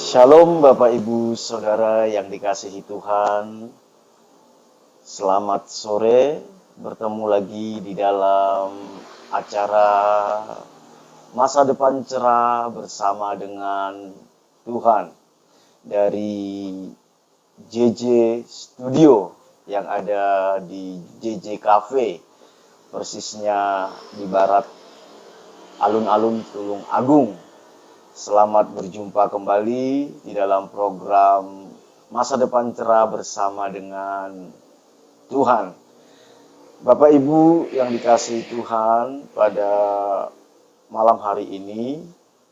Shalom Bapak Ibu Saudara yang dikasihi Tuhan. Selamat sore, bertemu lagi di dalam acara Masa Depan Cerah bersama dengan Tuhan dari JJ Studio yang ada di JJ Cafe, persisnya di barat alun-alun Tulung Agung. Selamat berjumpa kembali di dalam program Masa Depan Cerah bersama dengan Tuhan. Bapak Ibu yang dikasihi Tuhan, pada malam hari ini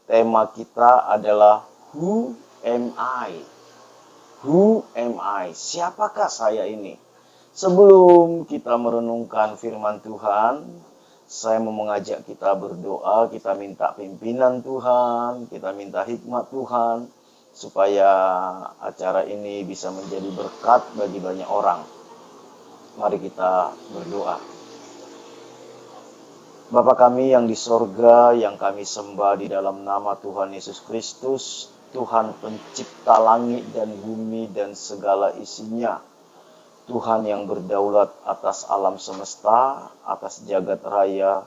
tema kita adalah Who am I? Who am I? Siapakah saya ini? Sebelum kita merenungkan firman Tuhan, saya mau mengajak kita berdoa, kita minta pimpinan Tuhan, kita minta hikmat Tuhan, supaya acara ini bisa menjadi berkat bagi banyak orang. Mari kita berdoa. Bapa kami yang di sorga, yang kami sembah di dalam nama Tuhan Yesus Kristus, Tuhan pencipta langit dan bumi dan segala isinya. Tuhan yang berdaulat atas alam semesta, atas jagat raya.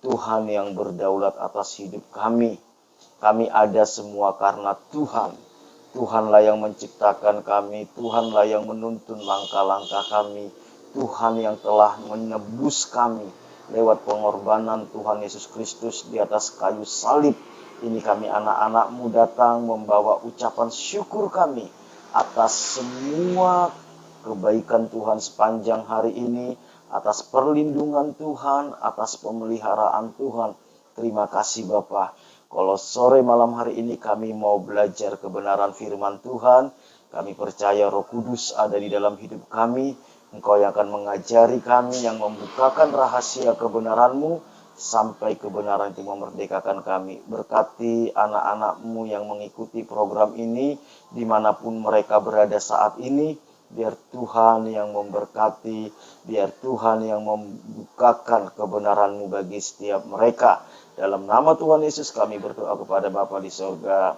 Tuhan yang berdaulat atas hidup kami. Kami ada semua karena Tuhan. Tuhanlah yang menciptakan kami. Tuhanlah yang menuntun langkah-langkah kami. Tuhan yang telah menebus kami lewat pengorbanan Tuhan Yesus Kristus di atas kayu salib. Ini kami anak-anak-Mu datang membawa ucapan syukur kami atas semua kebaikan Tuhan sepanjang hari ini, atas perlindungan Tuhan, atas pemeliharaan Tuhan. Terima kasih Bapa. Kalau sore malam hari ini kami mau belajar kebenaran firman Tuhan, kami percaya Roh Kudus ada di dalam hidup kami. Engkau yang akan mengajari kami, yang membukakan rahasia kebenaran-Mu, sampai kebenaran itu memerdekakan kami. Berkati anak-anak-Mu yang mengikuti program ini, dimanapun mereka berada saat ini. Biar Tuhan yang memberkati, biar Tuhan yang membukakan kebenaran-Mu bagi setiap mereka. Dalam nama Tuhan Yesus kami berdoa kepada Bapa di sorga.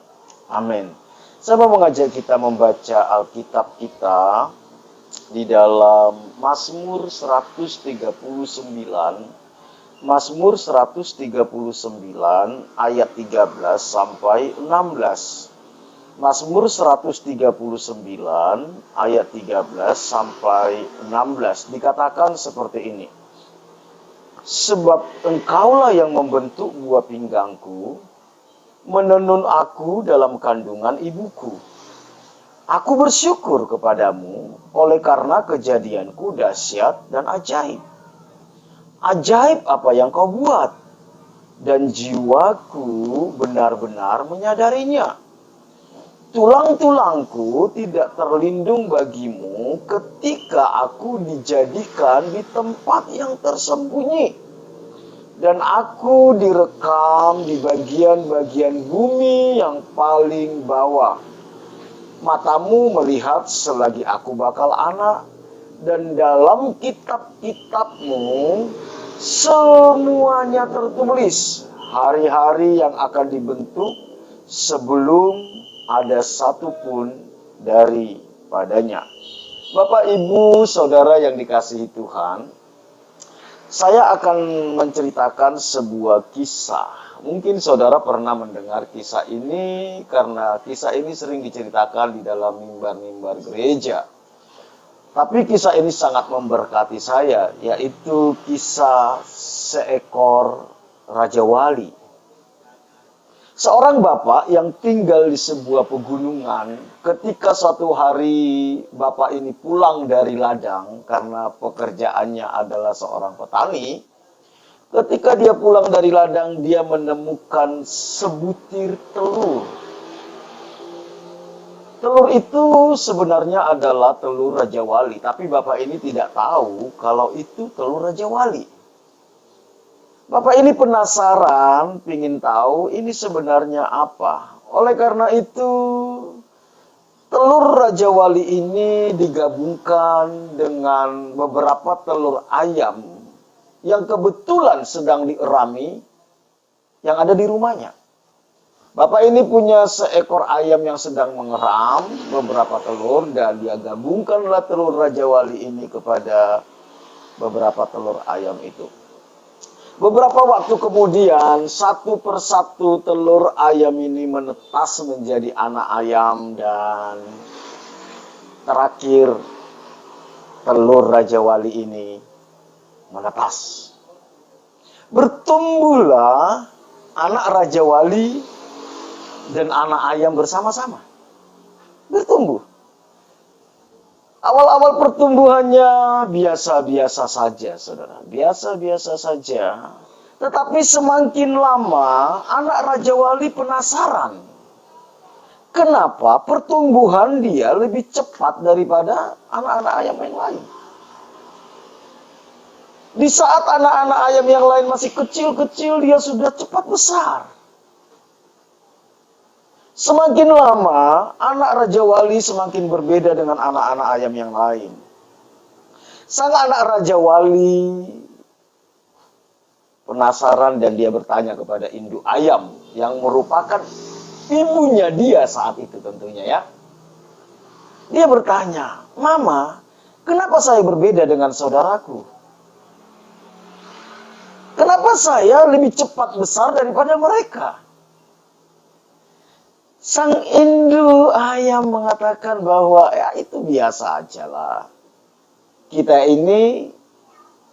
Amin. Saya mau mengajak kita membaca Alkitab kita di dalam Mazmur 139. Mazmur 139 ayat 13 sampai 16. Mazmur 139 ayat 13 sampai 16 dikatakan seperti ini. Sebab Engkaulah yang membentuk buah pinggangku, menenun aku dalam kandungan ibuku. Aku bersyukur kepadamu oleh karena kejadianku dahsyat dan ajaib. Ajaib apa yang kau buat, dan jiwaku benar-benar menyadarinya. Tulang-tulangku tidak terlindung bagimu ketika aku dijadikan di tempat yang tersembunyi. Dan aku direkam di bagian-bagian bumi yang paling bawah. Matamu melihat selagi aku bakal anak, dan dalam kitab-kitabmu semuanya tertulis hari-hari yang akan dibentuk sebelum ada satupun daripadanya. Bapak, Ibu, Saudara yang dikasihi Tuhan, saya akan menceritakan sebuah kisah. Mungkin saudara pernah mendengar kisah ini karena kisah ini sering diceritakan di dalam mimbar-mimbar gereja. Tapi kisah ini sangat memberkati saya, yaitu kisah seekor Raja Wali. Seorang bapak yang tinggal di sebuah pegunungan, ketika suatu hari bapak ini pulang dari ladang karena pekerjaannya adalah seorang petani. Ketika dia pulang dari ladang, dia menemukan sebutir telur. Telur itu sebenarnya adalah telur Raja Wali, tapi bapak ini tidak tahu kalau itu telur Raja Wali. Bapak ini penasaran, ingin tahu ini sebenarnya apa. Oleh karena itu, telur Raja Wali ini digabungkan dengan beberapa telur ayam yang kebetulan sedang dierami yang ada di rumahnya. Bapak ini punya seekor ayam yang sedang mengeram beberapa telur, dan dia gabungkanlah telur Raja Wali ini kepada beberapa telur ayam itu. Beberapa waktu kemudian, satu persatu telur ayam ini menetas menjadi anak ayam, dan terakhir telur Raja Wali ini menetas. Bertumbuhlah anak Raja Wali dan anak ayam bersama-sama. Bertumbuh. Awal-awal pertumbuhannya biasa-biasa saja, saudara. Biasa-biasa saja. Tetapi semakin lama, anak Raja Wali penasaran. Kenapa pertumbuhan dia lebih cepat daripada anak-anak ayam yang lain? Di saat anak-anak ayam yang lain masih kecil-kecil, dia sudah cepat besar. Semakin lama, anak Raja Wali semakin berbeda dengan anak-anak ayam yang lain. Sang anak Raja Wali penasaran, dan dia bertanya kepada induk ayam yang merupakan ibunya dia saat itu tentunya ya. Dia bertanya, "Mama, kenapa saya berbeda dengan saudaraku? Kenapa saya lebih cepat besar daripada mereka?" Sang induk ayam mengatakan bahwa ya itu biasa aja lah. Kita ini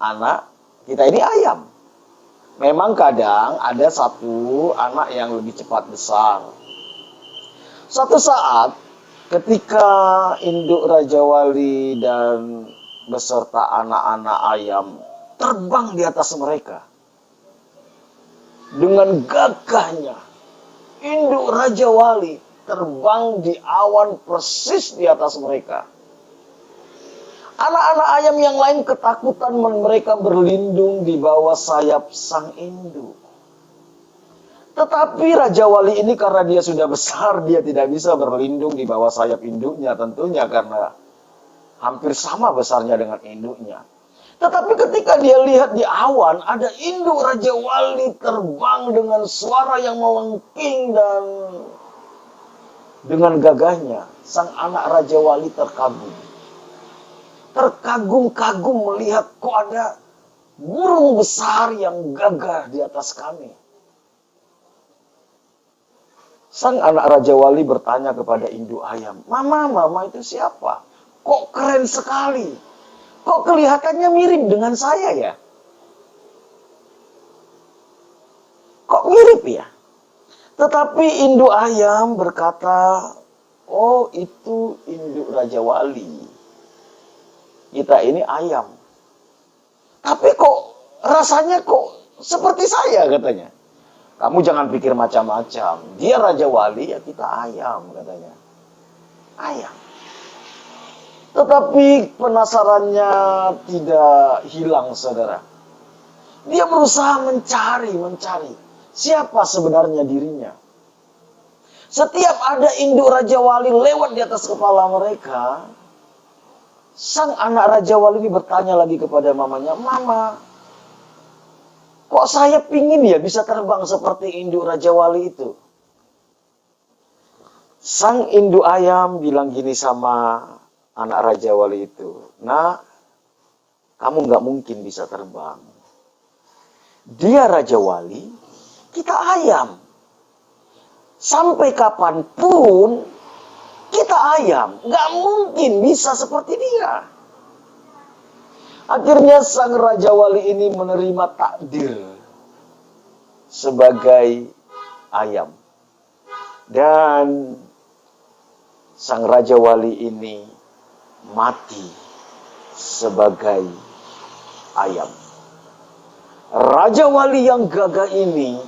anak, kita ini ayam. Memang kadang ada satu anak yang lebih cepat besar. Suatu saat ketika induk Raja Wali dan beserta anak-anak ayam terbang di atas mereka, dengan gagahnya induk Raja Wali terbang di awan persis di atas mereka. Anak-anak ayam yang lain ketakutan, mereka berlindung di bawah sayap sang induk. Tetapi Raja Wali ini karena dia sudah besar, dia tidak bisa berlindung di bawah sayap induknya tentunya, karena hampir sama besarnya dengan induknya. Tetapi ketika dia lihat di awan, ada induk Raja Wali terbang dengan suara yang melengking, dan dengan gagahnya, sang anak Raja Wali terkagum. Terkagum-kagum melihat kok ada burung besar yang gagah di atas kami. Sang anak Raja Wali bertanya kepada induk ayam, Mama itu siapa? Kok keren sekali? Kok kelihatannya mirip dengan saya ya? Kok mirip ya? Tetapi induk ayam berkata, "Oh, itu induk Raja Wali. Kita ini ayam. Tapi kok rasanya kok seperti saya," katanya. "Kamu jangan pikir macam-macam. Dia Raja Wali, ya kita ayam," katanya. Ayam. Tetapi penasarannya tidak hilang, saudara. Dia berusaha mencari siapa sebenarnya dirinya. Setiap ada induk Raja Wali lewat di atas kepala mereka, sang anak Raja Wali ini bertanya lagi kepada mamanya, "Mama, kok saya pingin ya bisa terbang seperti induk Raja Wali itu?" Sang induk ayam bilang gini sama anak Raja Wali itu, "Nah, kamu nggak mungkin bisa terbang. Dia Raja Wali, kita ayam. Sampai kapanpun kita ayam, nggak mungkin bisa seperti dia." Akhirnya sang Raja Wali ini menerima takdir sebagai ayam. Dan sang Raja Wali ini mati sebagai ayam. Raja Wali yang gagah ini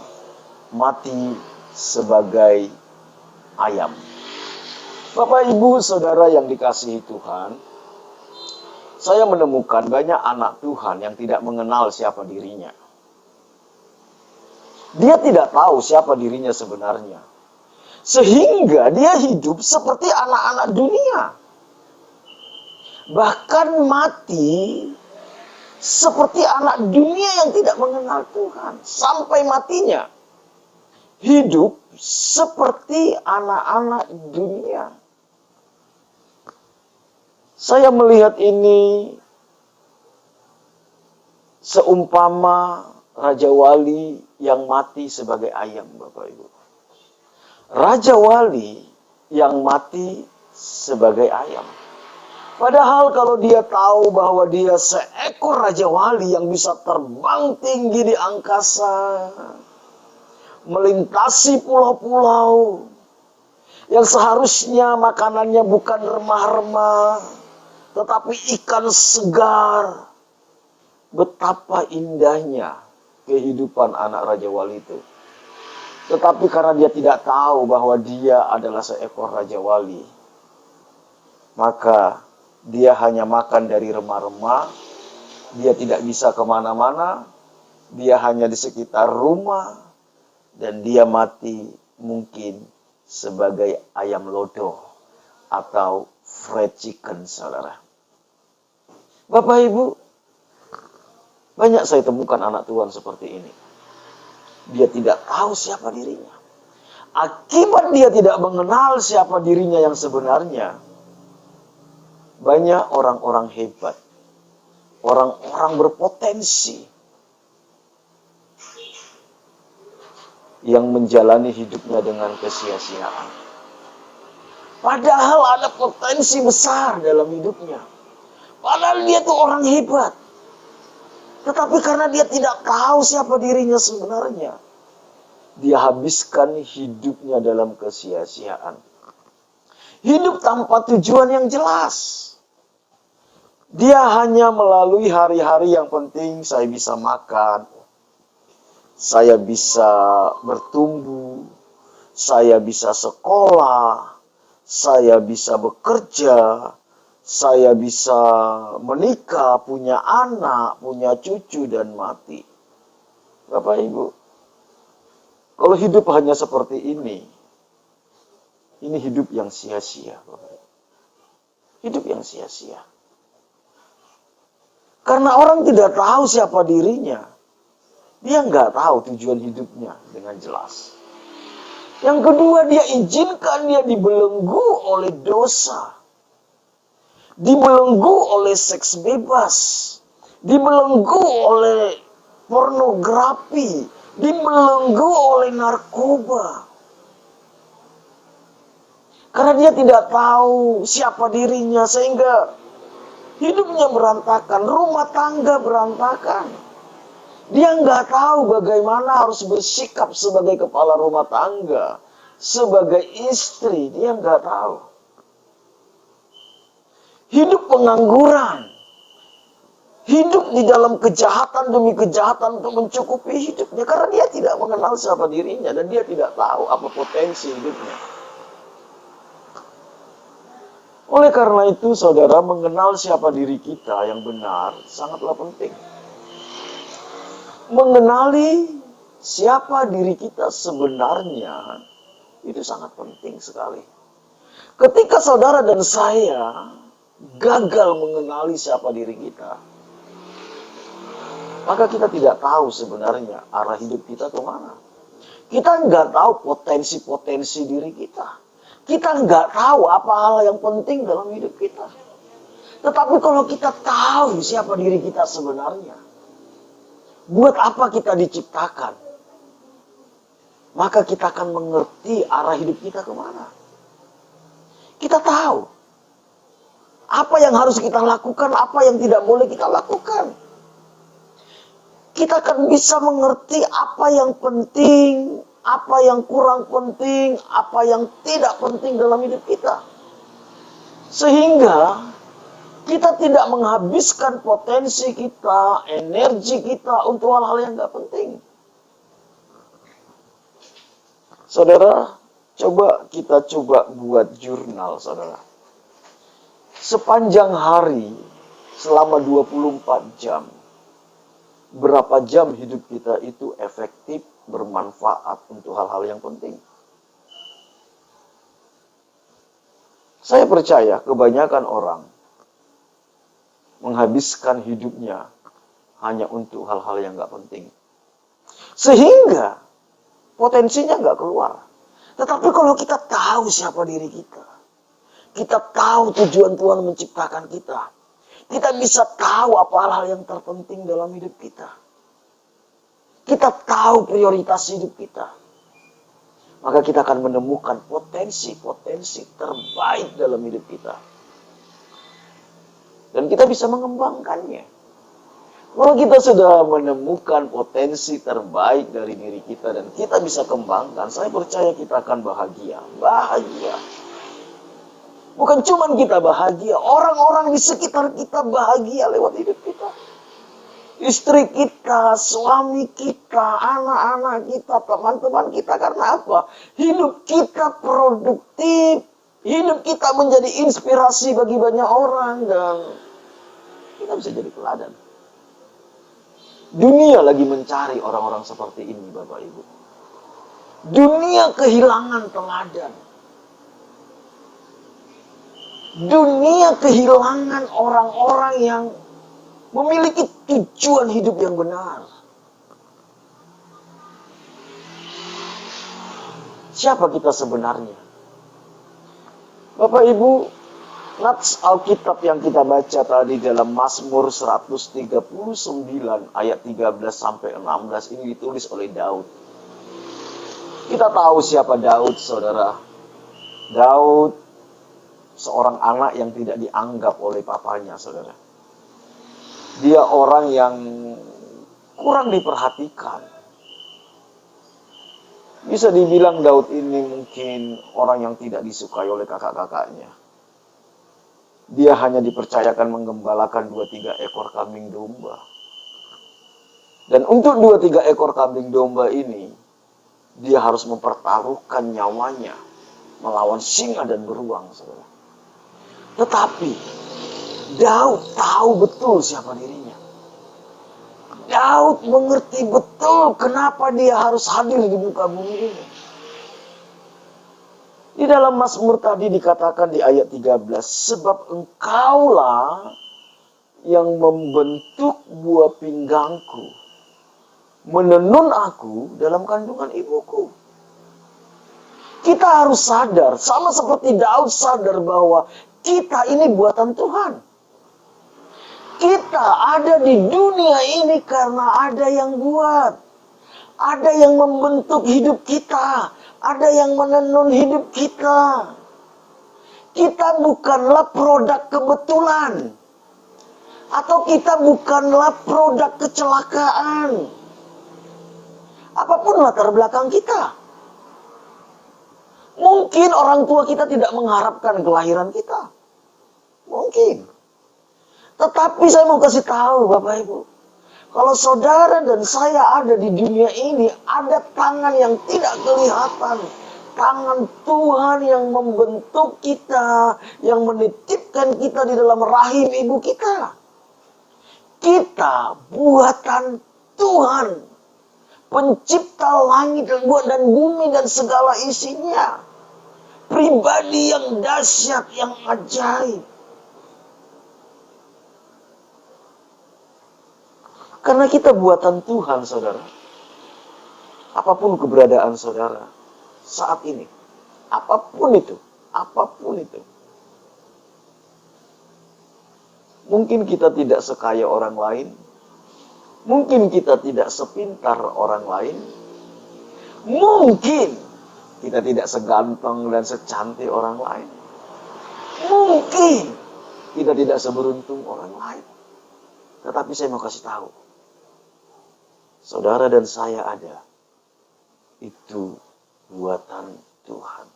mati sebagai ayam. Bapak, Ibu, Saudara yang dikasihi Tuhan, saya menemukan banyak anak Tuhan yang tidak mengenal siapa dirinya. Dia tidak tahu siapa dirinya sebenarnya. Sehingga dia hidup seperti anak-anak dunia. Bahkan mati seperti anak dunia yang tidak mengenal Tuhan. Sampai matinya hidup seperti anak-anak dunia. Saya melihat ini seumpama Raja Wali yang mati sebagai ayam, Bapak Ibu. Raja Wali yang mati sebagai ayam. Padahal kalau dia tahu bahwa dia seekor Raja Wali yang bisa terbang tinggi di angkasa, melintasi pulau-pulau, yang seharusnya makanannya bukan remah-remah, tetapi ikan segar. Betapa indahnya kehidupan anak Raja Wali itu. Tetapi karena dia tidak tahu bahwa dia adalah seekor Raja Wali, maka dia hanya makan dari remah-remah, dia tidak bisa kemana-mana, dia hanya di sekitar rumah, dan dia mati mungkin sebagai ayam lodo atau fried chicken, saudara. Bapak Ibu, banyak saya temukan anak Tuhan seperti ini. Dia tidak tahu siapa dirinya. Akibat dia tidak mengenal siapa dirinya yang sebenarnya, banyak orang-orang hebat, orang-orang berpotensi yang menjalani hidupnya dengan kesia-siaan. Padahal ada potensi besar dalam hidupnya. Padahal dia tuh orang hebat. Tetapi karena dia tidak tahu siapa dirinya sebenarnya, dia habiskan hidupnya dalam kesia-siaan. Hidup tanpa tujuan yang jelas. Dia hanya melalui hari-hari yang penting, saya bisa makan, saya bisa bertumbuh, saya bisa sekolah, saya bisa bekerja, saya bisa menikah, punya anak, punya cucu, dan mati. Bapak Ibu, kalau hidup hanya seperti ini hidup yang sia-sia. Hidup yang sia-sia. Karena orang tidak tahu siapa dirinya, dia nggak tahu tujuan hidupnya dengan jelas. Yang kedua, dia izinkan dia dibelenggu oleh dosa. Dibelenggu oleh seks bebas, dibelenggu oleh pornografi, dibelenggu oleh narkoba. Karena dia tidak tahu siapa dirinya, sehingga hidupnya berantakan, rumah tangga berantakan. Dia nggak tahu bagaimana harus bersikap sebagai kepala rumah tangga, sebagai istri, dia nggak tahu. Hidup pengangguran. Hidup di dalam kejahatan demi kejahatan untuk mencukupi hidupnya. Karena dia tidak mengenal siapa dirinya. Dan dia tidak tahu apa potensi hidupnya. Oleh karena itu, saudara, mengenal siapa diri kita yang benar sangatlah penting. Mengenali siapa diri kita sebenarnya itu sangat penting sekali. Ketika saudara dan saya gagal mengenali siapa diri kita, maka kita tidak tahu sebenarnya arah hidup kita kemana. Kita nggak tahu potensi-potensi diri kita. Kita nggak tahu apa hal yang penting dalam hidup kita. Tetapi kalau kita tahu siapa diri kita sebenarnya, buat apa kita diciptakan, maka kita akan mengerti arah hidup kita kemana. Kita tahu apa yang harus kita lakukan, apa yang tidak boleh kita lakukan. Kita akan bisa mengerti apa yang penting, apa yang kurang penting, apa yang tidak penting dalam hidup kita. Sehingga kita tidak menghabiskan potensi kita, energi kita untuk hal-hal yang tidak penting. Saudara, kita coba buat jurnal, saudara. Sepanjang hari, selama 24 jam, berapa jam hidup kita itu efektif, bermanfaat untuk hal-hal yang penting. Saya percaya kebanyakan orang menghabiskan hidupnya hanya untuk hal-hal yang gak penting. Sehingga potensinya gak keluar. Tetapi kalau kita tahu siapa diri kita tahu tujuan Tuhan menciptakan kita bisa tahu apa hal yang terpenting dalam hidup kita tahu prioritas hidup kita, maka kita akan menemukan potensi-potensi terbaik dalam hidup kita. Dan kita bisa mengembangkannya. Kalau kita sudah menemukan potensi terbaik dari diri kita dan kita bisa kembangkan, saya percaya kita akan bahagia. Bahagia. Bukan cuma kita bahagia, orang-orang di sekitar kita bahagia lewat hidup kita. Istri kita, suami kita, anak-anak kita, teman-teman kita. Karena apa? Hidup kita produktif. Hidup kita menjadi inspirasi bagi banyak orang. Dan kita bisa jadi teladan. Dunia lagi mencari orang-orang seperti ini, Bapak Ibu. Dunia kehilangan teladan. Dunia kehilangan orang-orang yang memiliki tujuan hidup yang benar. Siapa kita sebenarnya? Bapak Ibu, nats Alkitab yang kita baca tadi dalam Mazmur 139 ayat 13 sampai 16 ini ditulis oleh Daud. Kita tahu siapa Daud, saudara. Daud seorang anak yang tidak dianggap oleh papanya, saudara. Dia orang yang kurang diperhatikan. Bisa dibilang Daud ini mungkin orang yang tidak disukai oleh kakak-kakaknya. Dia hanya dipercayakan menggembalakan 2-3 ekor kambing domba. Dan untuk 2-3 ekor kambing domba ini, dia harus mempertaruhkan nyawanya melawan singa dan beruang, saudara. Tetapi Daud tahu betul siapa dirinya. Daud mengerti betul kenapa dia harus hadir di muka bumi ini. Di dalam Mazmur tadi dikatakan di ayat 13, sebab engkaulah yang membentuk buah pinggangku, menenun aku dalam kandungan ibuku. Kita harus sadar, sama seperti Daud sadar bahwa kita ini buatan Tuhan. Kita ada di dunia ini karena ada yang buat. Ada yang membentuk hidup kita. Ada yang menenun hidup kita. Kita bukanlah produk kebetulan. Atau kita bukanlah produk kecelakaan. Apapun latar belakang kita. Mungkin orang tua kita tidak mengharapkan kelahiran kita. Mungkin. Tetapi saya mau kasih tahu Bapak Ibu. Kalau saudara dan saya ada di dunia ini, ada tangan yang tidak kelihatan. Tangan Tuhan yang membentuk kita, yang menitipkan kita di dalam rahim ibu kita. Kita buatan Tuhan. Pencipta langit dan bumi dan segala isinya. Pribadi yang dahsyat, yang ajaib. Karena kita buatan Tuhan, saudara. Apapun keberadaan saudara saat ini, apapun itu. Mungkin kita tidak sekaya orang lain. Mungkin kita tidak sepintar orang lain. Mungkin kita tidak seganteng dan secantik orang lain. Mungkin kita tidak seberuntung orang lain. Tetapi saya mau kasih tahu. Saudara dan saya ada. Itu buatan Tuhan.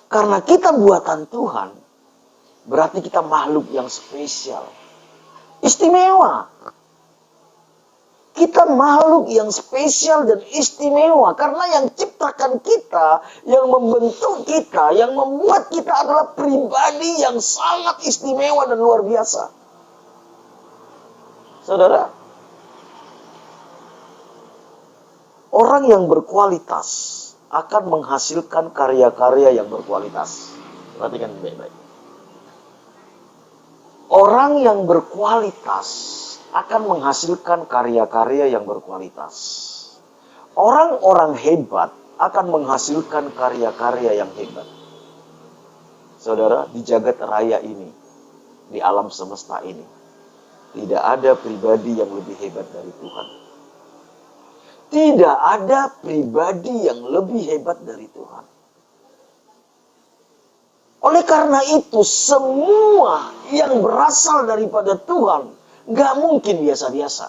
Karena kita buatan Tuhan, berarti kita makhluk yang spesial. Istimewa. Kita makhluk yang spesial dan istimewa. Karena yang ciptakan kita, yang membentuk kita, yang membuat kita adalah pribadi yang sangat istimewa dan luar biasa. Saudara, orang yang berkualitas akan menghasilkan karya-karya yang berkualitas. Perhatikan baik-baik. Orang yang berkualitas akan menghasilkan karya-karya yang berkualitas. Orang-orang hebat akan menghasilkan karya-karya yang hebat. Saudara, di jagat raya ini, di alam semesta ini, tidak ada pribadi yang lebih hebat dari Tuhan. Tidak ada pribadi yang lebih hebat dari Tuhan. Oleh karena itu, semua yang berasal daripada Tuhan gak mungkin biasa-biasa.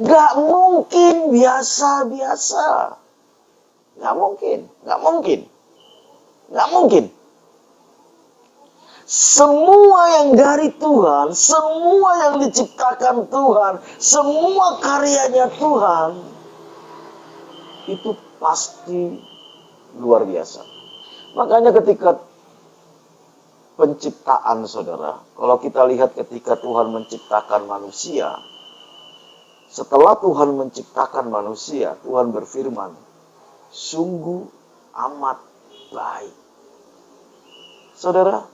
Gak mungkin biasa-biasa. Gak mungkin. Gak mungkin. Gak mungkin. Semua yang dari Tuhan, semua yang diciptakan Tuhan, semua karyanya Tuhan, itu pasti luar biasa. Makanya ketika penciptaan, saudara, kalau kita lihat ketika Tuhan menciptakan manusia, setelah Tuhan menciptakan manusia, Tuhan berfirman, sungguh amat baik. Saudara,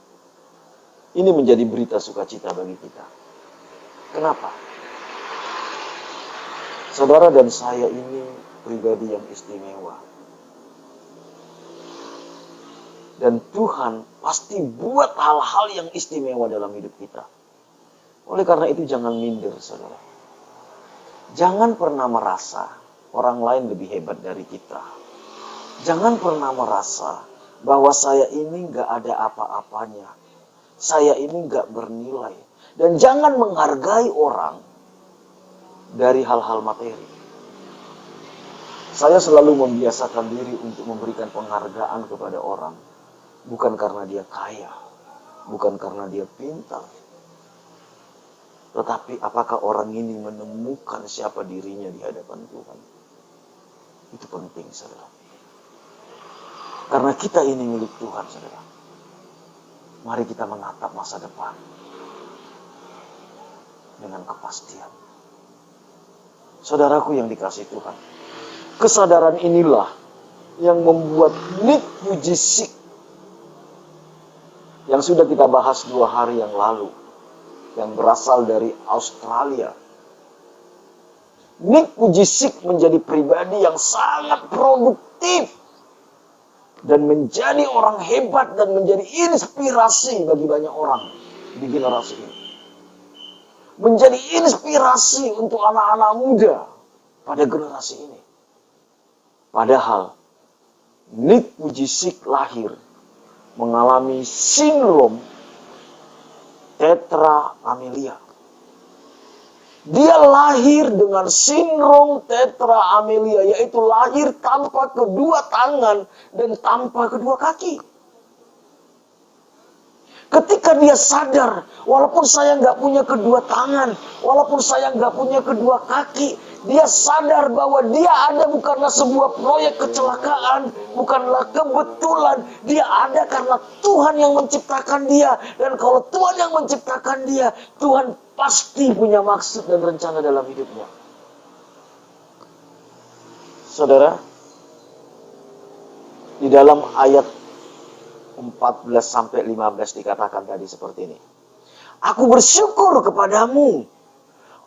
ini menjadi berita sukacita bagi kita. Kenapa? Saudara dan saya ini pribadi yang istimewa. Dan Tuhan pasti buat hal-hal yang istimewa dalam hidup kita. Oleh karena itu jangan minder, saudara. Jangan pernah merasa orang lain lebih hebat dari kita. Jangan pernah merasa bahwa saya ini gak ada apa-apanya. Saya ini gak bernilai. Dan jangan menghargai orang dari hal-hal materi. Saya selalu membiasakan diri untuk memberikan penghargaan kepada orang. Bukan karena dia kaya. Bukan karena dia pintar. Tetapi apakah orang ini menemukan siapa dirinya di hadapan Tuhan. Itu penting, saudara. Karena kita ini milik Tuhan, saudara. Mari kita menatap masa depan dengan kepastian. Saudaraku yang dikasihi Tuhan, kesadaran inilah yang membuat Nick Vujicic yang sudah kita bahas 2 hari yang lalu, yang berasal dari Australia. Nick Vujicic menjadi pribadi yang sangat produktif dan menjadi orang hebat dan menjadi inspirasi bagi banyak orang di generasi ini. Menjadi inspirasi untuk anak-anak muda pada generasi ini. Padahal Nick Vujicic lahir mengalami sindrom tetra amelia. Dia lahir dengan sindrom tetra amelia, yaitu lahir tanpa kedua tangan dan tanpa kedua kaki. Ketika dia sadar, walaupun saya nggak punya kedua tangan, walaupun saya nggak punya kedua kaki, dia sadar bahwa dia ada bukanlah sebuah proyek kecelakaan, bukanlah kebetulan. Dia ada karena Tuhan yang menciptakan dia. Dan kalau Tuhan yang menciptakan dia, Tuhan pasti punya maksud dan rencana dalam hidupnya. Saudara, di dalam ayat 14-15 dikatakan tadi seperti ini. Aku bersyukur kepadamu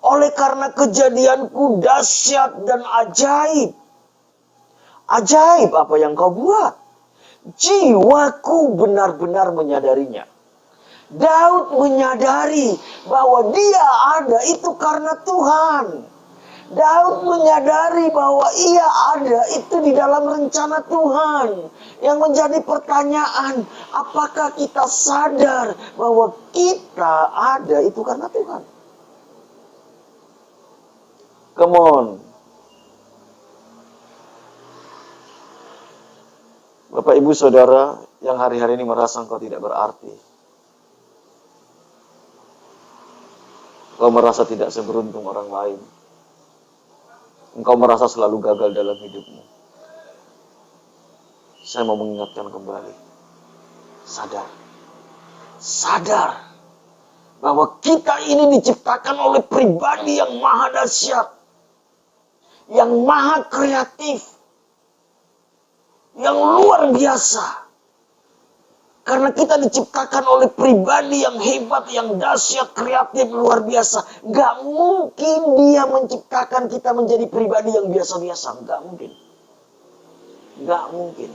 oleh karena kejadianku dahsyat dan ajaib. Ajaib apa yang kau buat? Jiwaku benar-benar menyadarinya. Daud menyadari bahwa dia ada itu karena Tuhan. Daud menyadari bahwa ia ada itu di dalam rencana Tuhan. Yang menjadi pertanyaan, apakah kita sadar bahwa kita ada itu karena Tuhan? Come on. Bapak, Ibu, Saudara yang hari-hari ini merasa engkau tidak berarti. Engkau merasa tidak seberuntung orang lain. Engkau merasa selalu gagal dalam hidupmu. Saya mau mengingatkan kembali. Sadar. Sadar. Bahwa kita ini diciptakan oleh pribadi yang maha dahsyat. Yang maha kreatif. Yang luar biasa. Karena kita diciptakan oleh pribadi yang hebat, yang dahsyat, kreatif, luar biasa. Gak mungkin dia menciptakan kita menjadi pribadi yang biasa-biasa. Gak mungkin. Nggak mungkin.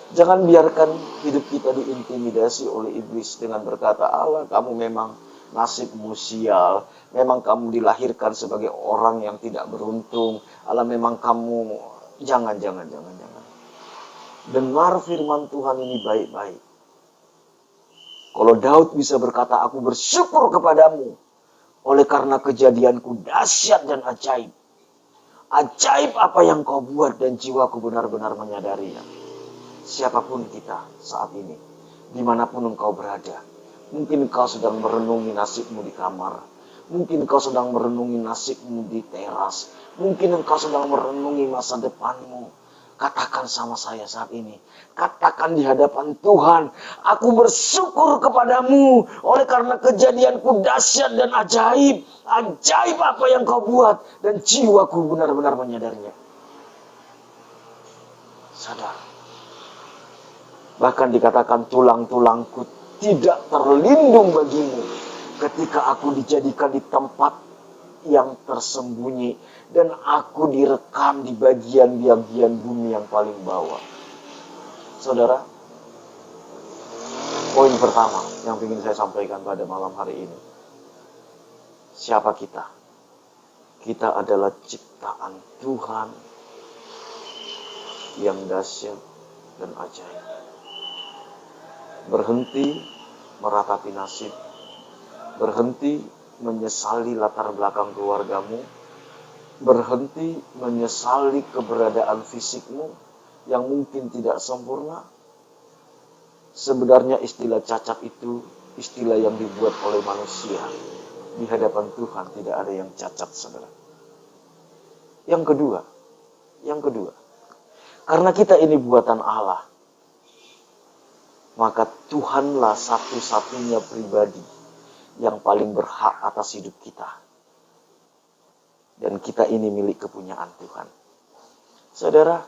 Jangan biarkan hidup kita diintimidasi oleh iblis dengan berkata, Allah, kamu memang nasibmu sial. Memang kamu dilahirkan sebagai orang yang tidak beruntung. Allah, memang kamu... Jangan. Dengar firman Tuhan ini baik-baik. Kalau Daud bisa berkata, aku bersyukur kepadamu. Oleh karena kejadianku dahsyat dan ajaib. Ajaib apa yang kau buat dan jiwaku benar-benar menyadarinya. Siapapun kita saat ini, dimanapun engkau berada, mungkin engkau sedang merenungi nasibmu di kamar, mungkin engkau sedang merenungi nasibmu di teras, mungkin engkau sedang merenungi masa depanmu. Katakan sama saya saat ini, katakan di hadapan Tuhan, aku bersyukur kepadamu oleh karena kejadianku dahsyat dan ajaib. Ajaib apa yang kau buat dan jiwaku benar-benar menyadarinya. Sadar. Bahkan dikatakan tulang-tulangku tidak terlindung bagimu ketika aku dijadikan di tempat yang tersembunyi dan aku direkam di bagian-bagian bumi yang paling bawah. Saudara, poin pertama yang ingin saya sampaikan pada malam hari ini. Siapa kita? Kita adalah ciptaan Tuhan yang dahsyat dan ajaib. Berhenti meratapi nasib, berhenti menyesali latar belakang keluargamu, berhenti menyesali keberadaan fisikmu yang mungkin tidak sempurna. Sebenarnya istilah cacat itu istilah yang dibuat oleh manusia. Di hadapan Tuhan tidak ada yang cacat, saudara. Yang kedua, karena kita ini buatan Allah, maka Tuhanlah satu-satunya pribadi yang paling berhak atas hidup kita. Dan kita ini milik kepunyaan Tuhan. Saudara,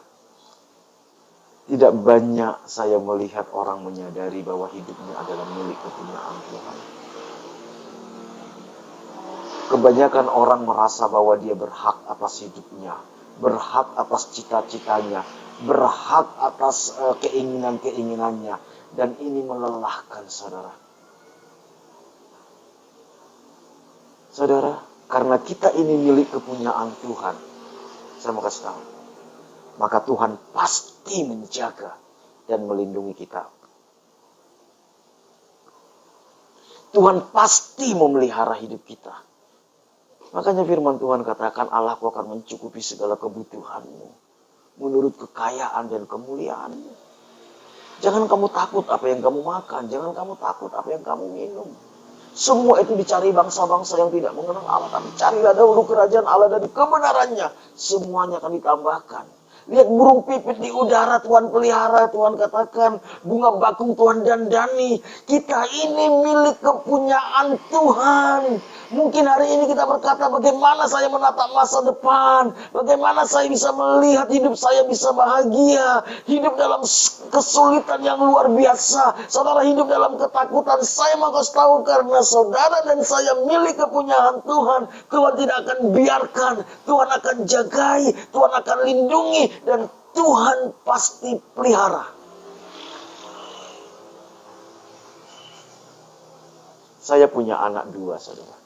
tidak banyak saya melihat orang menyadari bahwa hidupnya adalah milik kepunyaan Tuhan. Kebanyakan orang merasa bahwa dia berhak atas hidupnya, berhak atas cita-citanya, berhak atas keinginan-keinginannya. Dan ini melelahkan, saudara. Saudara, karena kita ini milik kepunyaan Tuhan, saya mau kasih tahu, maka Tuhan pasti menjaga dan melindungi kita. Tuhan pasti memelihara hidup kita. Makanya firman Tuhan katakan, Allahku akan mencukupi segala kebutuhanmu menurut kekayaan dan kemuliaanmu. Jangan kamu takut apa yang kamu makan. Jangan kamu takut apa yang kamu minum. Semua itu dicari bangsa-bangsa yang tidak mengenal Allah. Tapi carilah dahulu kerajaan Allah dan kebenarannya. Semuanya akan ditambahkan. Lihat burung pipit di udara Tuhan pelihara. Tuhan katakan bunga bakung Tuhan dandani. Kita ini milik kepunyaan Tuhan. Mungkin hari ini kita berkata, bagaimana saya menatap masa depan? Bagaimana saya bisa melihat hidup saya bisa bahagia? Hidup dalam kesulitan yang luar biasa. Saudara hidup dalam ketakutan. Saya mau kasih tahu, karena saudara dan saya milik kepunyaan Tuhan. Tuhan tidak akan biarkan. Tuhan akan jagai. Tuhan akan lindungi. Dan Tuhan pasti pelihara. Saya punya anak 2, saudara.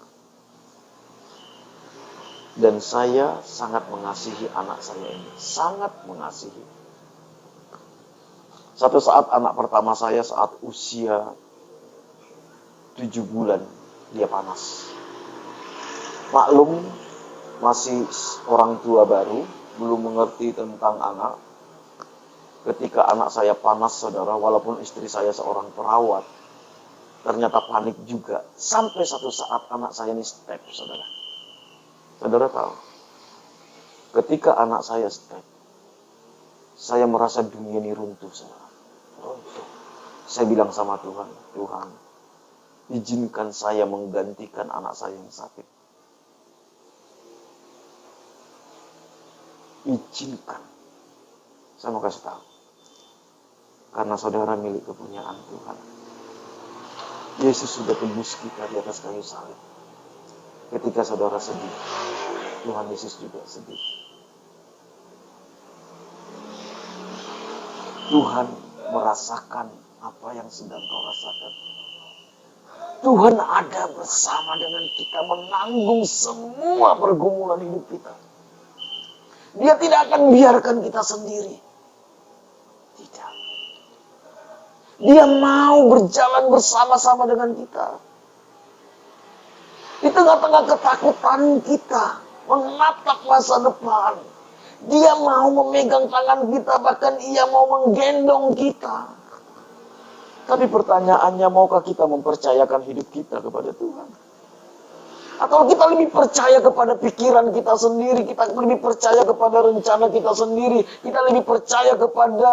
Dan saya sangat mengasihi anak saya ini. Sangat mengasihi. Satu saat anak pertama saya saat usia 7 bulan, dia panas. Maklum, masih orang tua baru, belum mengerti tentang anak. Ketika anak saya panas, saudara, walaupun istri saya seorang perawat, ternyata panik juga. Sampai satu saat anak saya ini step, saudara. Saudara tahu, ketika anak saya step, saya merasa dunia ini runtuh, saudara. Runtuh. Saya bilang sama Tuhan, Tuhan, izinkan saya menggantikan anak saya yang sakit. Izinkan. Saya mau kasih tahu. Karena saudara milik kepunyaan Tuhan. Yesus sudah tebus kita di atas kayu salib. Ketika saudara sedih, Tuhan Yesus juga sedih. Tuhan merasakan apa yang sedang kau rasakan. Tuhan ada bersama dengan kita, menanggung semua pergumulan hidup kita. Dia tidak akan biarkan kita sendiri. Tidak. Dia mau berjalan bersama-sama dengan kita. Di tengah-tengah ketakutan kita, menatap masa depan. Dia mau memegang tangan kita, bahkan ia mau menggendong kita. Tapi pertanyaannya, maukah kita mempercayakan hidup kita kepada Tuhan? Atau kita lebih percaya kepada pikiran kita sendiri, kita lebih percaya kepada rencana kita sendiri, kita lebih percaya kepada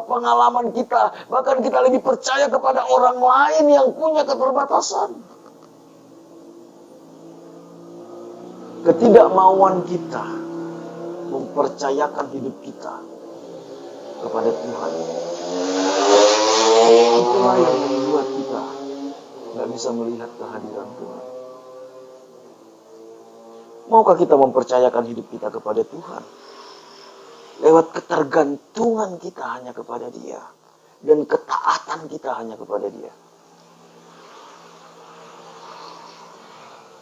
pengalaman kita, bahkan kita lebih percaya kepada orang lain yang punya keterbatasan. Ketidakmauan kita mempercayakan hidup kita kepada Tuhan, itulah yang membuat kita nggak bisa melihat kehadiran Tuhan. Maukah kita mempercayakan hidup kita kepada Tuhan lewat ketergantungan kita hanya kepada Dia dan ketaatan kita hanya kepada Dia?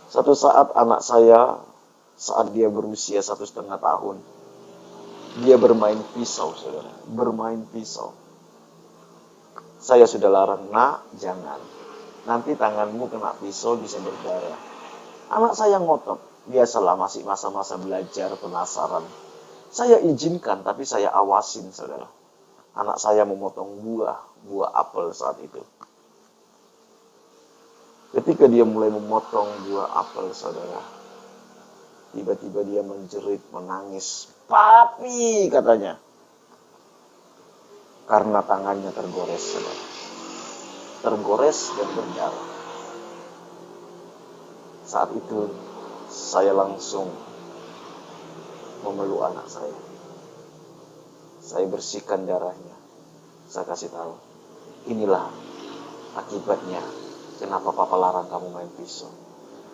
Satu saat anak saya, saat dia berusia 1,5 tahun, dia bermain pisau, saudara. Bermain pisau. Saya sudah larang, nak, jangan. Nanti tanganmu kena pisau bisa berdarah. Anak saya ngotot. Biasalah, masih masa-masa belajar, penasaran. Saya izinkan, tapi saya awasin, saudara. Anak saya memotong buah apel saat itu. Ketika dia mulai memotong buah apel, saudara, tiba-tiba dia menjerit, menangis. Papi, katanya. Karena tangannya tergores, saudara. Tergores dan berdarah. Saat itu, saya langsung memeluk anak saya. Saya bersihkan darahnya. Saya kasih tahu, inilah akibatnya kenapa papa larang kamu main pisau.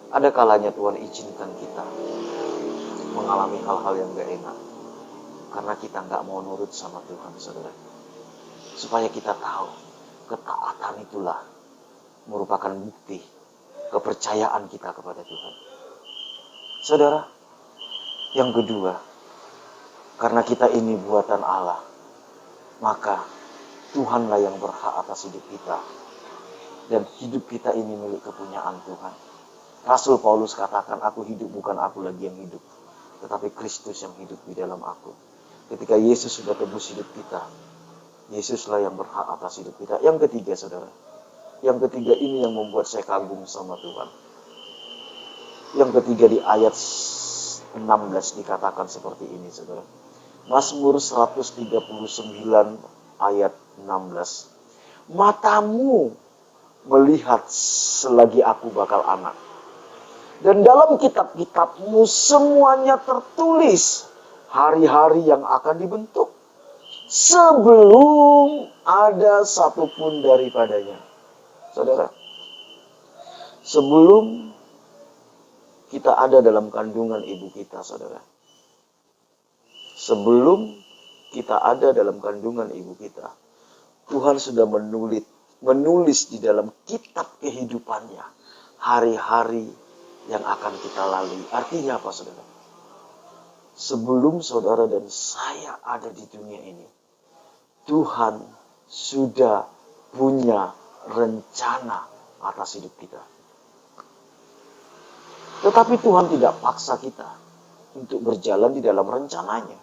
Ada kalanya Tuhan izinkan kita mengalami hal-hal yang gak enak, karena kita gak mau nurut sama Tuhan, saudara. Supaya kita tahu, ketaatan itulah merupakan bukti kepercayaan kita kepada Tuhan. Saudara, yang kedua, karena kita ini buatan Allah, maka Tuhanlah yang berhak atas hidup kita. Dan hidup kita ini milik kepunyaan Tuhan. Rasul Paulus katakan, aku hidup bukan aku lagi yang hidup, tetapi Kristus yang hidup di dalam aku. Ketika Yesus sudah tebus hidup kita, Yesuslah yang berhak atas hidup kita. Yang ketiga, saudara, yang ketiga ini yang membuat saya kagum sama Tuhan. Yang ketiga di ayat 16 dikatakan seperti ini, saudara. Mazmur 139 ayat 16. Matamu melihat selagi aku bakal anak. Dan dalam kitab-kitabmu semuanya tertulis hari-hari yang akan dibentuk, sebelum ada satupun daripadanya. Saudara, sebelum kita ada dalam kandungan ibu kita, saudara. Sebelum kita ada dalam kandungan ibu kita, Tuhan sudah menulis di dalam kitab kehidupannya hari-hari yang akan kita lalui. Artinya apa, saudara? Sebelum saudara dan saya ada di dunia ini, Tuhan sudah punya rencana atas hidup kita. Tetapi Tuhan tidak paksa kita untuk berjalan di dalam rencananya.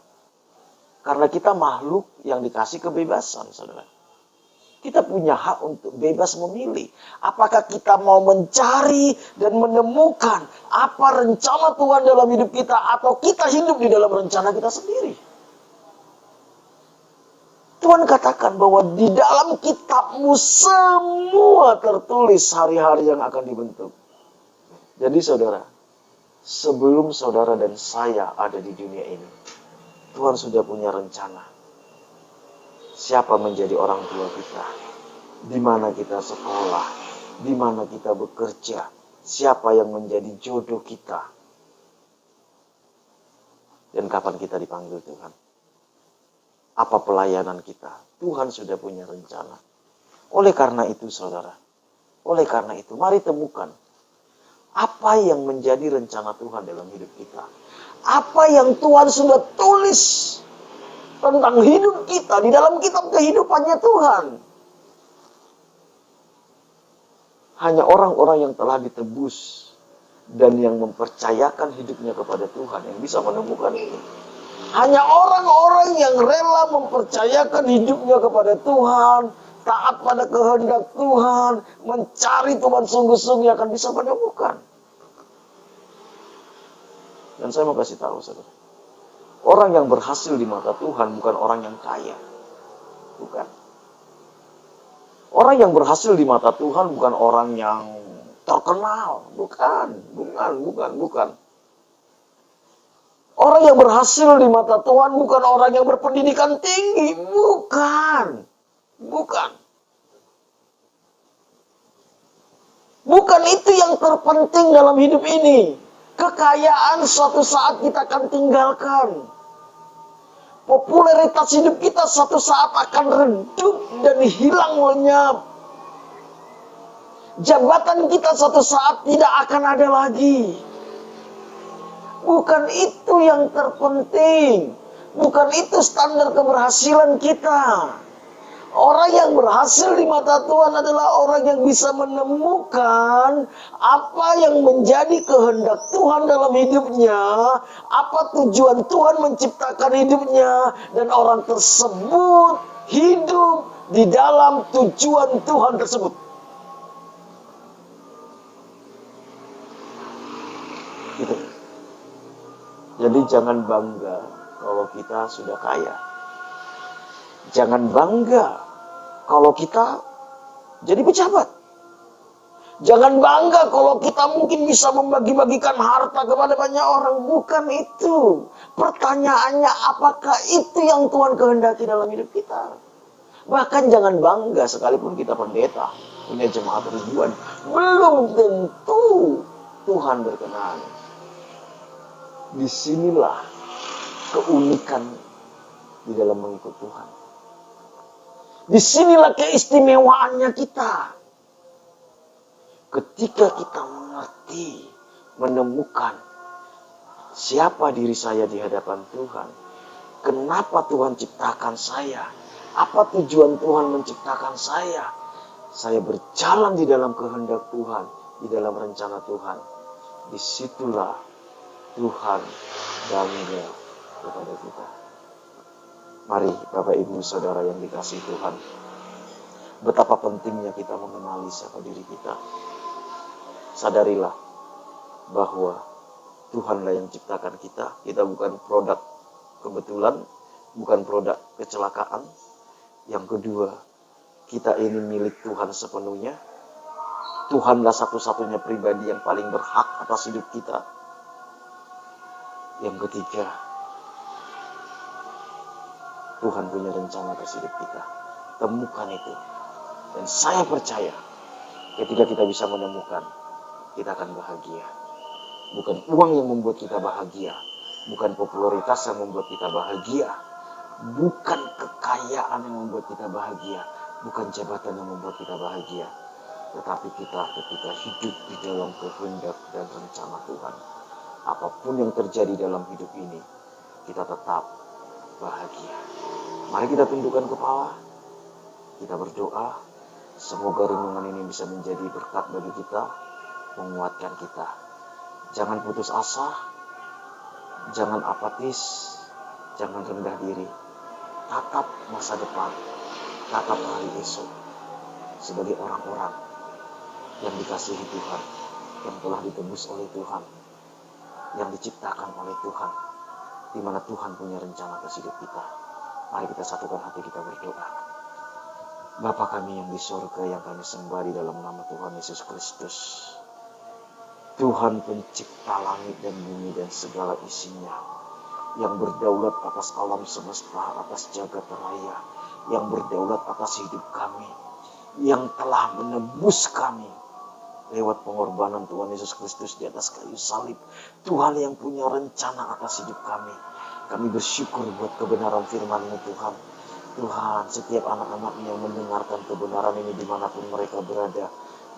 Karena kita makhluk yang dikasih kebebasan, saudara. Kita punya hak untuk bebas memilih. Apakah kita mau mencari dan menemukan apa rencana Tuhan dalam hidup kita, atau kita hidup di dalam rencana kita sendiri. Tuhan katakan bahwa di dalam kitabmu semua tertulis hari-hari yang akan dibentuk. Jadi saudara, sebelum saudara dan saya ada di dunia ini, Tuhan sudah punya rencana. Siapa menjadi orang tua kita, di mana kita sekolah, di mana kita bekerja, siapa yang menjadi jodoh kita, dan kapan kita dipanggil Tuhan. apa pelayanan kita. Tuhan sudah punya rencana. Oleh karena itu saudara, oleh karena itu mari temukan apa yang menjadi rencana Tuhan dalam hidup kita. Apa yang Tuhan sudah tulis tentang hidup kita di dalam kitab kehidupannya Tuhan. Hanya orang-orang yang telah ditebus dan yang mempercayakan hidupnya kepada Tuhan yang bisa menemukan ini. Hanya orang-orang yang rela mempercayakan hidupnya kepada Tuhan, taat pada kehendak Tuhan, mencari Tuhan sungguh-sungguh akan bisa menemukan. Dan saya mau kasih tahu saudara, orang yang berhasil di mata Tuhan bukan orang yang kaya. Bukan. Orang yang berhasil di mata Tuhan bukan orang yang terkenal. Bukan. Orang yang berhasil di mata Tuhan bukan orang yang berpendidikan tinggi. Bukan. Bukan itu yang terpenting dalam hidup ini. Kekayaan suatu saat kita akan tinggalkan. Popularitas hidup kita suatu saat akan redup dan hilang lenyap. Jabatan kita suatu saat tidak akan ada lagi. Bukan itu yang terpenting. Bukan itu standar keberhasilan kita. Orang yang berhasil di mata Tuhan adalah orang yang bisa menemukan apa yang menjadi kehendak Tuhan dalam hidupnya, apa tujuan Tuhan menciptakan hidupnya, dan orang tersebut hidup di dalam tujuan Tuhan tersebut. Gitu. Jadi jangan bangga kalau kita sudah kaya. Jangan bangga kalau kita jadi pejabat. Jangan bangga kalau kita mungkin bisa membagi-bagikan harta kepada banyak orang. Bukan itu. Pertanyaannya, apakah itu yang Tuhan kehendaki dalam hidup kita? Bahkan jangan bangga sekalipun kita pendeta, punya jemaat ribuan. Belum tentu Tuhan berkenan. Disinilah keunikan di dalam mengikut Tuhan. Disinilah keistimewaannya kita. Ketika kita mengerti, menemukan siapa diri saya di hadapan Tuhan. Kenapa Tuhan ciptakan saya? Apa tujuan Tuhan menciptakan saya? Saya berjalan di dalam kehendak Tuhan, di dalam rencana Tuhan. Disitulah Tuhan bangga kepada kita. Mari Bapak Ibu Saudara yang dikasihi Tuhan, betapa pentingnya kita mengenali siapa diri kita. Sadarilah bahwa Tuhanlah yang ciptakan kita. Kita bukan produk kebetulan, bukan produk kecelakaan. Yang kedua, kita ini milik Tuhan sepenuhnya. Tuhanlah satu-satunya pribadi yang paling berhak atas hidup kita. Yang ketiga, Tuhan punya rencana atas hidup kita. Temukan itu. Dan saya percaya, ketika kita bisa menemukan, kita akan bahagia. Bukan uang yang membuat kita bahagia. Bukan popularitas yang membuat kita bahagia. Bukan kekayaan yang membuat kita bahagia. Bukan jabatan yang membuat kita bahagia. Tetapi kita ketika hidup di dalam kehendak dan rencana Tuhan. Apapun yang terjadi dalam hidup ini, kita tetap bahagia. Mari kita tundukkan kepala. Kita berdoa. Semoga renungan ini bisa menjadi berkat bagi kita. Menguatkan kita. Jangan putus asa. Jangan apatis. Jangan rendah diri. Tatap masa depan. Tatap hari esok. Sebagai orang-orang yang dikasihi Tuhan. Yang telah ditebus oleh Tuhan. Yang diciptakan oleh Tuhan. Di mana Tuhan punya rencana atas hidup kita. Mari kita satukan hati kita berdoa. Bapa kami yang di surga, yang kami sembah di dalam nama Tuhan Yesus Kristus. Tuhan pencipta langit dan bumi dan segala isinya. Yang berdaulat atas alam semesta, atas jagat raya. Yang berdaulat atas hidup kami. Yang telah menebus kami. Lewat pengorbanan Tuhan Yesus Kristus di atas kayu salib. Tuhan yang punya rencana atas hidup kami. Kami bersyukur buat kebenaran firman-Mu Tuhan. Tuhan, setiap anak-anak-Mu yang mendengarkan kebenaran ini dimanapun mereka berada,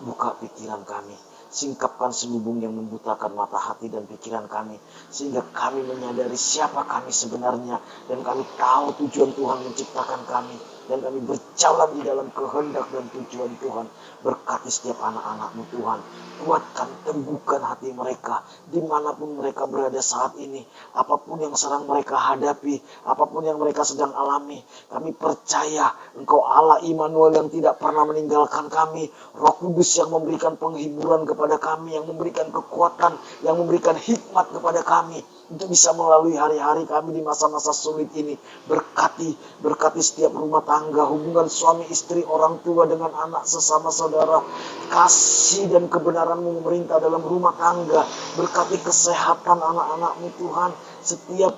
buka pikiran kami. Singkapkan selubung yang membutakan mata hati dan pikiran kami, sehingga kami menyadari siapa kami sebenarnya, dan kami tahu tujuan Tuhan menciptakan kami, dan kami berjalan di dalam kehendak dan tujuan Tuhan. Berkati setiap anak-anak-Mu Tuhan, kuatkan, teguhkan hati mereka, dimanapun mereka berada saat ini, apapun yang sedang mereka hadapi, apapun yang mereka sedang alami. Kami percaya Engkau Allah Immanuel yang tidak pernah meninggalkan kami, Roh Kudus yang memberikan penghiburan kepada kami, yang memberikan kekuatan, yang memberikan hikmat kepada kami untuk bisa melalui hari-hari kami di masa-masa sulit ini. Berkati setiap rumah tangga, hubungan suami istri, orang tua dengan anak, sesama saudara. Kasih dan kebenaran-Mu memerintah dalam rumah tangga. Berkati kesehatan anak-anak-Mu Tuhan. Setiap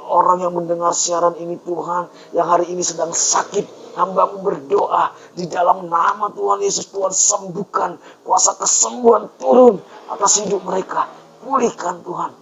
orang yang mendengar siaran ini Tuhan, yang hari ini sedang sakit, Hamba-Mu berdoa di dalam nama Tuhan Yesus, Tuhan sembuhkan, kuasa kesembuhan turun atas hidup mereka. Pulihkan Tuhan,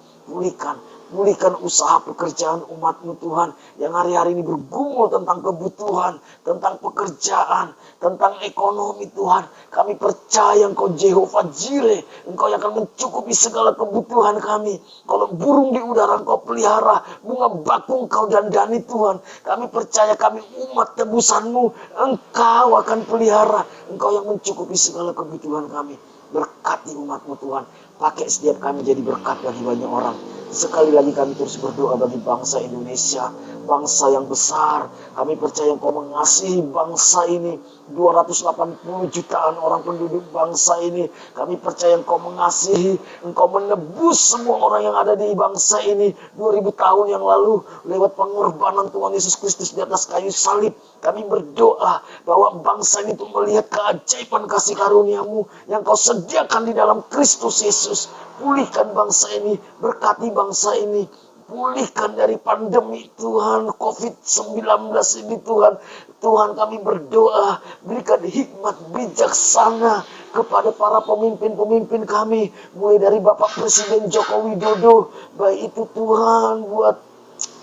pulihkan usaha pekerjaan umat-Mu Tuhan, yang hari-hari ini bergumul tentang kebutuhan, tentang pekerjaan, tentang ekonomi Tuhan. Kami percaya Engkau Jehovah Jireh, Engkau yang akan mencukupi segala kebutuhan kami. Kalau burung di udara Engkau pelihara, bunga bakung Engkau dandani Tuhan. Kami percaya kami umat tebusan-Mu, Engkau akan pelihara, Engkau yang mencukupi segala kebutuhan kami. Berkati umat-Mu Tuhan, pakai setiap kami jadi berkat bagi banyak orang. Sekali lagi kami terus berdoa bagi bangsa Indonesia, bangsa yang besar. Kami percaya Engkau mengasihi bangsa ini, 280 jutaan orang penduduk bangsa ini. Kami percaya Engkau mengasihi, Engkau menebus semua orang yang ada di bangsa ini 2000 tahun yang lalu lewat pengorbanan Tuhan Yesus Kristus di atas kayu salib. Kami berdoa bahwa bangsa ini tuh melihat keajaiban kasih karunia-Mu yang Kau sediakan di dalam Kristus Yesus. Pulihkan bangsa ini, berkati bangsa ini, pulihkan dari pandemi Tuhan, COVID-19 ini Tuhan. Tuhan, kami berdoa, berikan hikmat bijaksana kepada para pemimpin-pemimpin kami, mulai dari Bapak Presiden Joko Widodo, baik itu Tuhan buat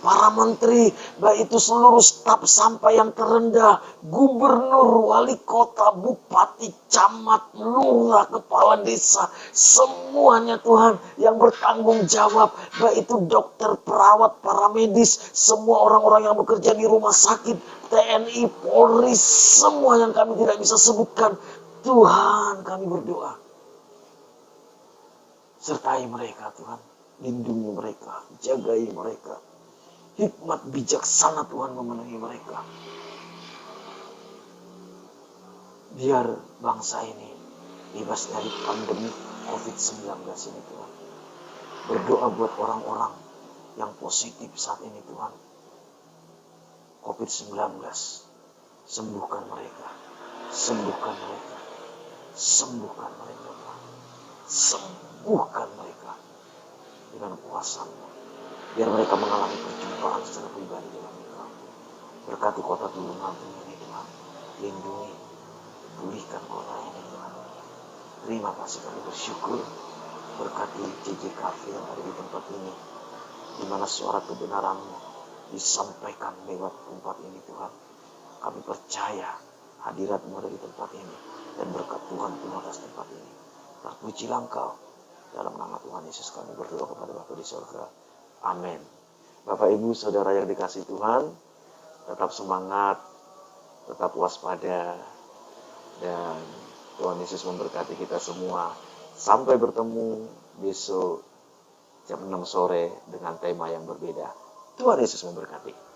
para menteri, baik itu seluruh staf sampai yang terendah, gubernur, wali kota, bupati, camat, lurah, kepala desa, semuanya Tuhan yang bertanggung jawab, baik itu dokter, perawat, para medis, semua orang-orang yang bekerja di rumah sakit, TNI, Polri, semua yang kami tidak bisa sebutkan. Tuhan, kami berdoa, sertai mereka Tuhan, lindungi mereka, jagai mereka. Hikmat bijaksana Tuhan memenuhi mereka. Biar bangsa ini bebas dari pandemi COVID-19 ini Tuhan. Berdoa buat orang-orang yang positif saat ini Tuhan. COVID-19, sembuhkan mereka. Sembuhkan mereka. Sembuhkan mereka Tuhan. Sembuhkan mereka dengan kuasa-Mu. Biar mereka mengalami perjumpaan secara pribadi dengan Engkau. Berkati kota Tulung Agung ini Tuhan. Lindungi, pulihkan kota ini Tuhan. Terima kasih, kami bersyukur. Berkati JJ Cafe yang ada di tempat ini, di mana suara kebenaran-Mu disampaikan lewat tempat ini Tuhan. Kami percaya hadirat-Mu ada di tempat ini, dan berkat Tuhan penuh atas tempat ini. Terpujilah Engkau. Dalam nama Tuhan Yesus kami berdoa kepada Bapa di surga. Amin. Bapak Ibu Saudara yang dikasihi Tuhan, tetap semangat, tetap waspada, dan Tuhan Yesus memberkati kita semua. Sampai bertemu besok jam 6 sore dengan tema yang berbeda. Tuhan Yesus memberkati.